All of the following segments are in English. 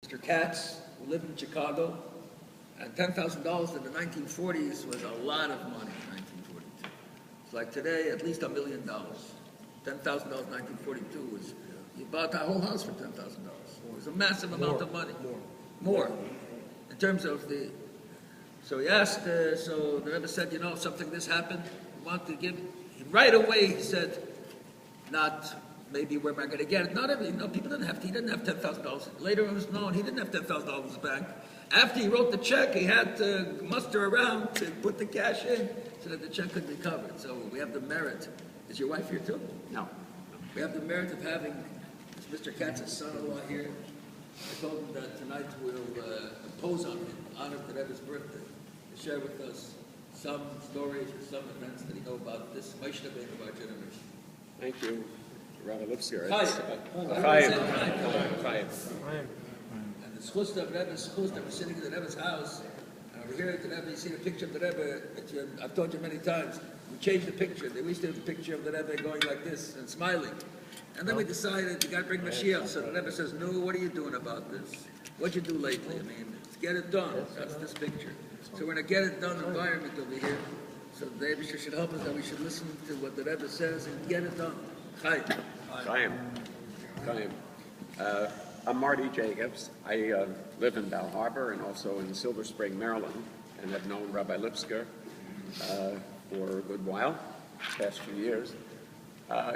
Mr. Katz, who lived in Chicago, and $10,000 in the 1940s was a lot of money in 1942. It's like today, at least $1 million. $10,000 in 1942 was, you bought that whole house for $10,000. It was a massive amount of money. More. In terms of the, so he asked, so the Rebbe said, you know, something this happened, you want to give, right away he said, not maybe where am I going to get it. Not every, people didn't have, he didn't have $10,000. Later it was known he didn't have $10,000 in his bank. After he wrote the check, he had to muster around to put the cash in so that the check could be covered. So we have the merit. Is your wife here too? No. We have the merit of having Mr. Katz's son-in-law here. I told him that tonight we'll impose on him, honor the Rebbe's birthday, to share with us some stories or some events that he know about this Moshe Rabbeinu of our generation. Thank you, Rabbi Lipsker. And the schus of Rebbe, schus that we're sitting in the Rebbe's house, and over here at the Rebbe, you see the picture of the Rebbe. I've told you many times. We changed the picture. We used to have the picture of the Rebbe going like this and smiling. And then we decided you got to bring Mashiach. So the Rebbe says, "No, what are you doing about this? What'd you do lately? I mean, get it done." That's this picture. So we're in a get it done environment over here. So the Rebbe should help us that we should listen to what the Rebbe says and get it done. Chaim. I'm Marty Jacobs. I live in Bal Harbor and also in Silver Spring, Maryland, and have known Rabbi Lipsker for a good while, past few years.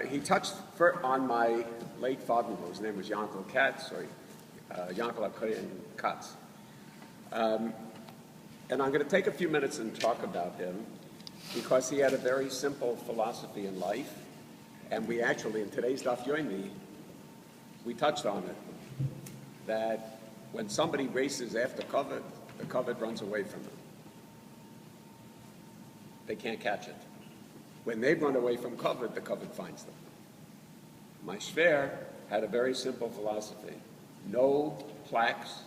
He touched on my late father-in-law. His name was Yankel Katz, or Yankel Katz. And I'm going to take a few minutes and talk about him because he had a very simple philosophy in life. And we actually, in today's Daf Yomi, we touched on it, that when somebody races after kavod, the kavod runs away from them. They can't catch it. When they run away from kavod, the kavod finds them. My shver had a very simple philosophy. No plaques,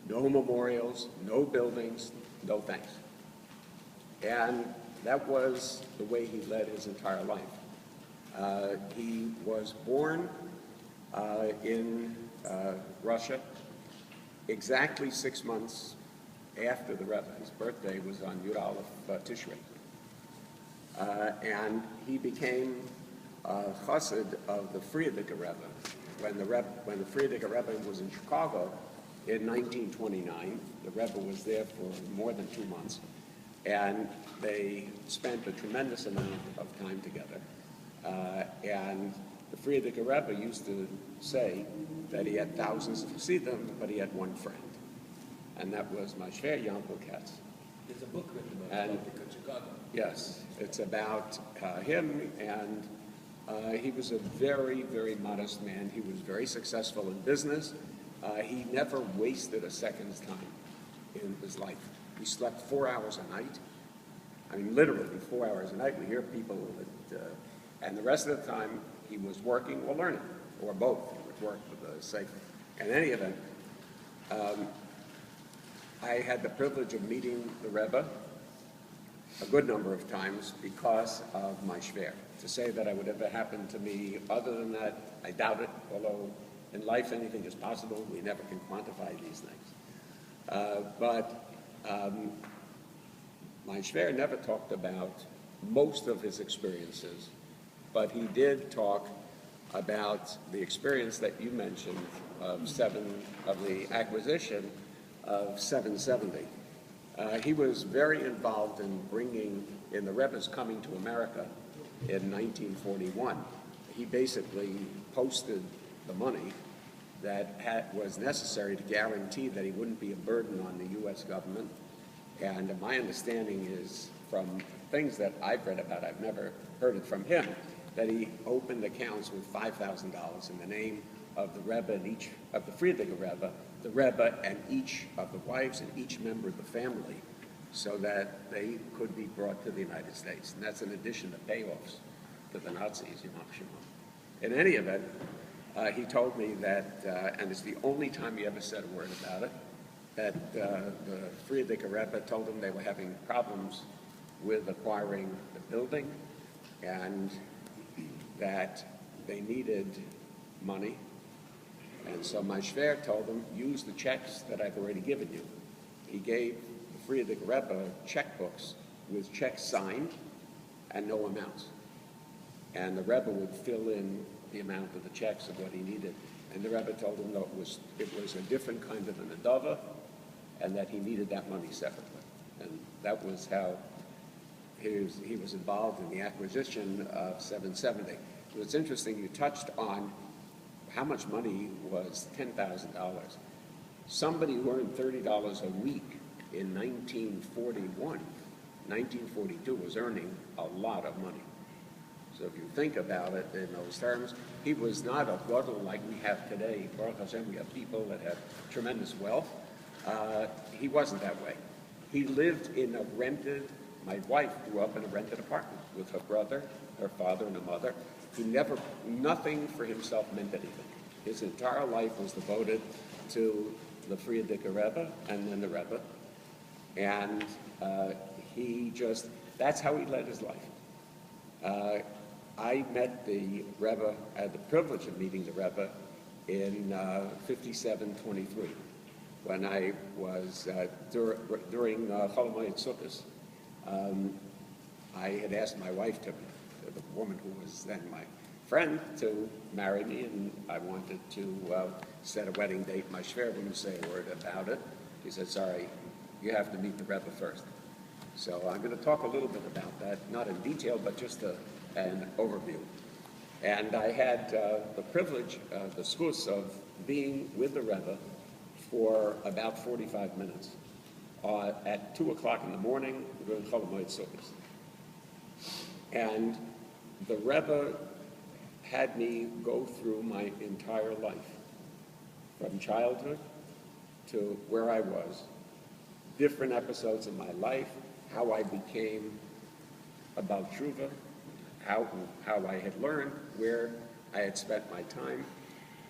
no memorials, no buildings, no thanks. And that was the way he led his entire life. He was born in Russia exactly 6 months after the Rebbe. His birthday was on Yud Aleph Tishrei. And he became chassid of the Frierdiker Rebbe. When the Frierdiker Rebbe was in Chicago in 1929, the Rebbe was there for more than 2 months, and they spent a tremendous amount of time together. And the Frierdiker Rebbe used to say that he had thousands of chassidim, but he had one friend, and that was my shver Yankel Katz. There's a book written about Chicago. Yes, it's about him, and he was a very, very modest man. He was very successful in business. He never wasted a second's time in his life. He slept 4 hours a night. I mean, literally 4 hours a night. We hear people that, and the rest of the time he was working or learning, or both. He would work for the sake. In any event, I had the privilege of meeting the Rebbe a good number of times because of my shver. To say that I would ever happen to me other than that, I doubt it, although in life anything is possible. We never can quantify these things. But my shver never talked about most of his experiences, but he did talk about the experience that you mentioned of the acquisition of 770. He was very involved in bringing in the Rebbe's coming to America in 1941. He basically posted the money that was necessary to guarantee that he wouldn't be a burden on the U.S. government. And my understanding is, from things that I've read about, I've never heard it from him, that he opened accounts with $5,000 in the name of the Rebbe and each of the Frierdiker Rebbe, the Rebbe and each of the wives and each member of the family, so that they could be brought to the United States. And that's in addition to payoffs to the Nazis, In any event, he told me that, and it's the only time he ever said a word about it, that the Frierdiker Rebbe told him they were having problems with acquiring the building and that they needed money And so my Shver told him, use the checks that I've already given you. He gave the Frierdiker Rebbe checkbooks with checks signed and no amounts. And the Rebbe would fill in the amount of the checks of what he needed. And the Rebbe told him, no, it was a different kind of an adava, and that he needed that money separately. And that was how he was involved in the acquisition of 770. So it's interesting, you touched on how much money was $10,000. Somebody who earned $30 a week in 1942 was earning a lot of money. So if you think about it in those terms, he was not a gadol like we have today. Baruch Hashem, we have people that have tremendous wealth. He wasn't that way. He lived in a rented, my wife grew up in a rented apartment with her brother, her father, and her mother. Nothing for himself meant anything. His entire life was devoted to the Frierdiker Rebbe and then the Rebbe. And that's how he led his life. I met the Rebbe, I had the privilege of meeting the Rebbe in 57-23, when I was, during Chol Hamoed Sukkos. I had asked my wife, the woman who was then my friend, to marry me, and I wanted to set a wedding date. My Shver wouldn't say a word about it. He said, sorry, you have to meet the Rebbe first. So I'm going to talk a little bit about that, not in detail, but just an overview. And I had the privilege, the schus of being with the Rebbe for about 45 minutes at 2 o'clock in the morning during Chol Hamoed Sukkos. And the Rebbe had me go through my entire life, from childhood to where I was, different episodes of my life, how I became about Tshuva, how I had learned, where I had spent my time.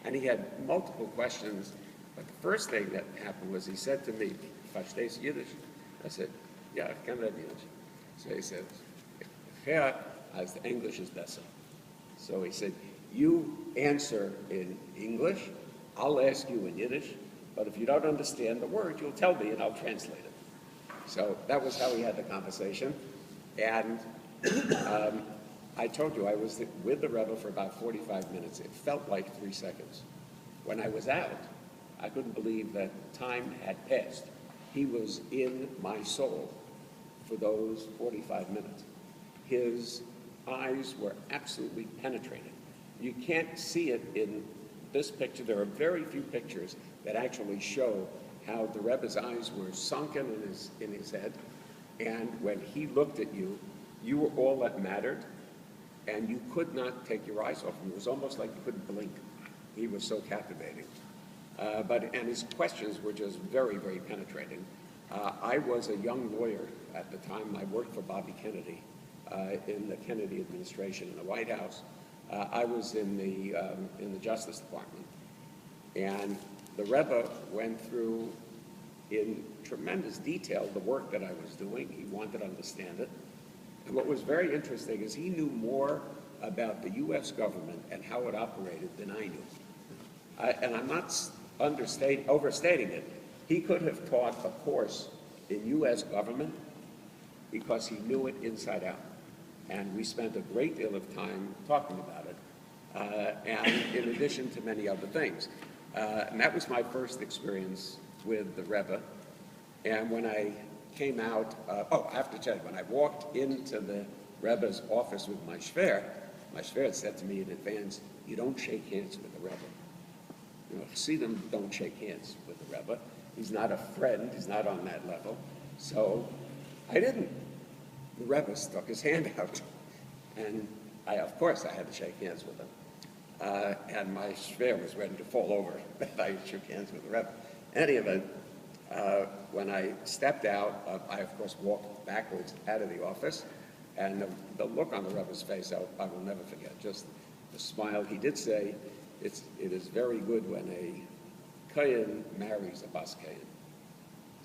And he had multiple questions, but the first thing that happened was he said to me, "Verstehst Yiddish?" I said, "Yeah, I can read Yiddish." So he said, as the English is better. So he said, you answer in English, I'll ask you in Yiddish, but if you don't understand the word, you'll tell me and I'll translate it. So that was how we had the conversation. And I told you I was with the Rebbe for about 45 minutes. It felt like 3 seconds. When I was out, I couldn't believe that time had passed. He was in my soul for those 45 minutes. His eyes were absolutely penetrating. You can't see it in this picture. There are very few pictures that actually show how the Rebbe's eyes were sunken in his head, and when he looked at you, you were all that mattered, and you could not take your eyes off him. It was almost like you couldn't blink. He was so captivating. And his questions were just very, very penetrating. I was a young lawyer at the time. I worked for Bobby Kennedy in the Kennedy administration in the White House. I was in the Justice Department, and the Rebbe went through in tremendous detail the work that I was doing. He wanted to understand it. And what was very interesting is he knew more about the U.S. government and how it operated than I knew. And I'm not overstating it. He could have taught a course in U.S. government because he knew it inside out. And we spent a great deal of time talking about it, and in addition to many other things. And that was my first experience with the Rebbe. And when I came out, I have to tell you, when I walked into the Rebbe's office with my Shver had said to me in advance, you don't shake hands with the Rebbe. You know, see them, don't shake hands with the Rebbe. He's not a friend, he's not on that level. So I didn't. The Rebbe stuck his hand out. And of course I had to shake hands with him. And my Shver was ready to fall over that I shook hands with the Rebbe. In any event, when I stepped out, I of course walked backwards out of the office, and the look on the Rebbe's face I will never forget, just the smile. He did say, it is very good when a Kohen marries a Bas Kohen.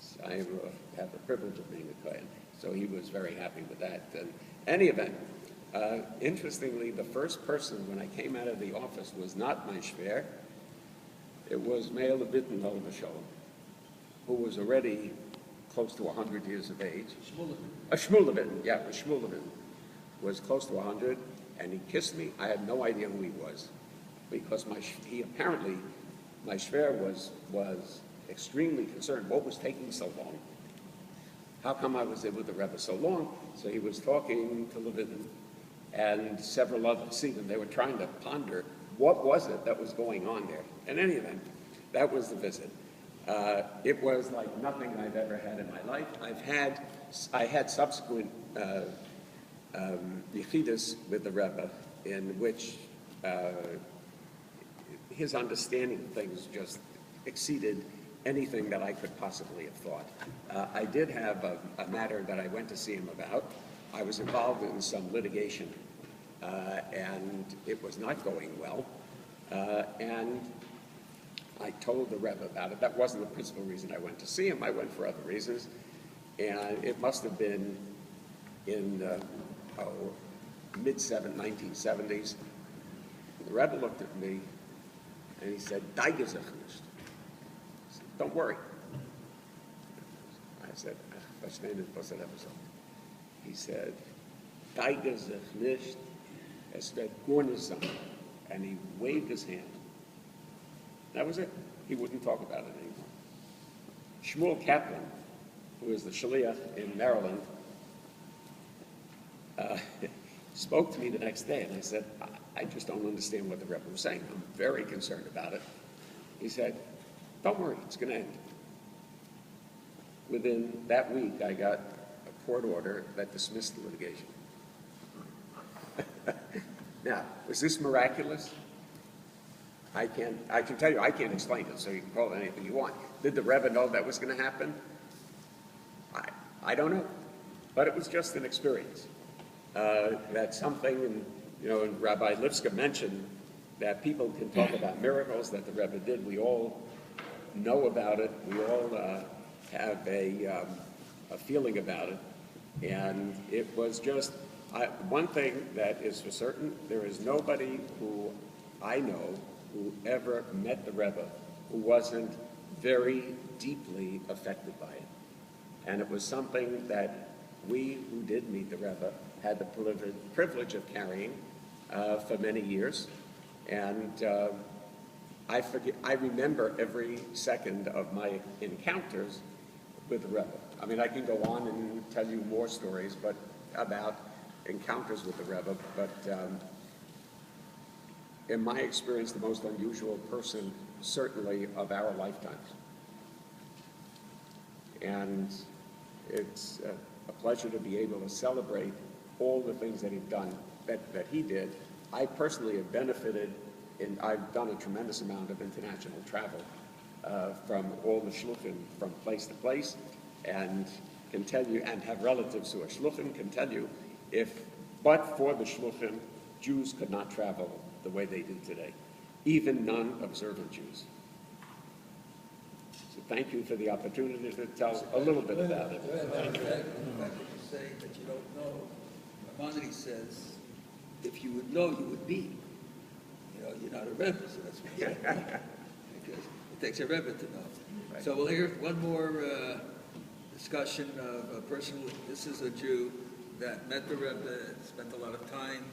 So I have the privilege of being a Kohen. So he was very happy with that. And in any event, interestingly, the first person when I came out of the office was not my Shver. It was Meir Levittin Shalom, who was already close to 100 years of age. Shmuel Levittin, yeah, it was Shmuel Levittin. Was close to 100, and he kissed me. I had no idea who he was, because my shver was extremely concerned. What was taking so long? How come I was there with the Rebbe so long? So he was talking to Levittin and several others. See them, they were trying to ponder what was it that was going on there. In any event, that was the visit. It was like nothing I've ever had in my life. I had subsequent yichidus with the Rebbe, in which his understanding of things just exceeded anything that I could possibly have thought. I did have a matter that I went to see him about. I was involved in some litigation, and it was not going well. And I told the Rebbe about it. That wasn't the principal reason I went to see him. I went for other reasons. And it must have been in mid-1970s. The Rebbe looked at me and he said, "Die gezechnisht." I said, "Don't worry." I said, "Verstehen was it episode?" He said, "Die gezechnisht, es wird gornish sein." And he waved his hand. That was it. He wouldn't talk about it anymore. Shmuel Kaplan, who was the shaliach in Maryland, spoke to me the next day, and I said, I just don't understand what the Rebbe was saying. I'm very concerned about it. He said, "Don't worry, it's going to end." Within that week, I got a court order that dismissed the litigation. Now, was this miraculous? I can tell you, I can't explain it, so you can call it anything you want. Did the Rebbe know that was going to happen? I don't know, but it was just an experience. That's something, and Rabbi Lipska mentioned that people can talk about miracles that the Rebbe did. We all know about it. We all have a feeling about it. And it was just, one thing that is for certain, there is nobody who I know who ever met the Rebbe who wasn't very deeply affected by it. And it was something that we who did meet the Rebbe had the privilege of carrying for many years. And I remember every second of my encounters with the Rebbe. I mean, I can go on and tell you more stories about encounters with the Rebbe, but in my experience, the most unusual person, certainly, of our lifetimes. And it's a pleasure to be able to celebrate all the things that that he did. I personally have benefited, and I've done a tremendous amount of international travel from all the shluchim from place to place, and can tell you, and have relatives who are shluchim, can tell you, but for the shluchim, Jews could not travel the way they do today, even non-observant Jews. So thank you for the opportunity to tell a little bit about it. Thank you. Say that you don't know. Maimonides says, if you would know, you would be. You're not a Rebbe, so that's what you're saying. Because it takes a Rebbe to know. Right. So we'll hear one more discussion of a person. This is a Jew that met the Rebbe, spent a lot of time